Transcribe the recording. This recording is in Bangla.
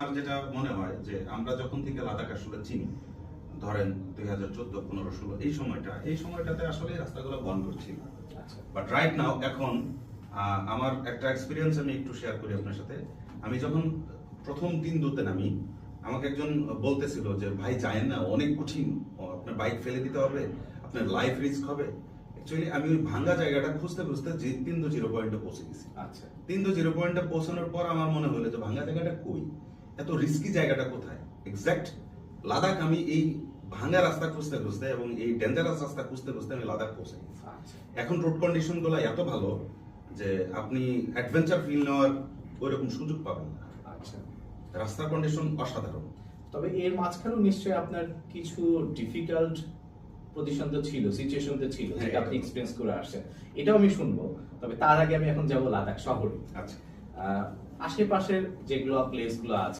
আমার যেটা মনে হয় যে আমরা যখন থেকে লাদাখ আসলে চিনি, ধরেন 2014, 15, 16 এই সময়টাতে আসলে রাস্তাগুলো বন্ধ ছিল। বাট রাইট নাও এখন আমার একটা এক্সপিরিয়েন্স আমি একটু শেয়ার করি আপনার সাথে। আমি যখন প্রথম 3 নামি, আমাকে একজন বলতেছিল যে ভাই যায়েন না, অনেক কঠিন, আপনার বাইক ফেলে দিতে হবে, আপনার লাইফ রিস্ক হবে। অ্যাকচুয়ালি আমি ওই ভাঙ্গা জায়গাটা খুঁজতে খুঁজতে 3-0 পয়েন্টে পৌঁছে গেছি। আচ্ছা, 3-0 পয়েন্টে পৌঁছানোর পর আমার মনে হলো যে ভাঙ্গা জায়গাটা কই, এত রিস্কি জায়গাটা কোথায়। এক্সাক্ট লাদাখ আমি এই ভাঙ্গা রাস্তা খুঁজতে খুঁজতে এবং এই ডেঞ্জারাস রাস্তা খুঁজতে খুঁজতে আমি লাদাখ পৌঁছে গেছি। আচ্ছা, এখন রোড কন্ডিশন গুলো এত ভালো যে আপনি অ্যাডভেঞ্চার ফিল নেওয়ার ওইরকম সুযোগ পাবেন না। আচ্ছা। রাস্তার কন্ডিশন অসাধারণ। তবে এর মাঝখানেও নিশ্চয়ই আপনার কিছু ডিফিকাল্ট পজিশন তো ছিল, সিচুয়েশন তো ছিল, যেটা আপনি এক্সপেরিয়েন্স করে আসছেন, এটাও আমি শুনবো। তবে তার আগে আমি এখন যাব লাদাখ শহরে। আচ্ছা, আশেপাশের যেগুলো প্লেস গুলো আছে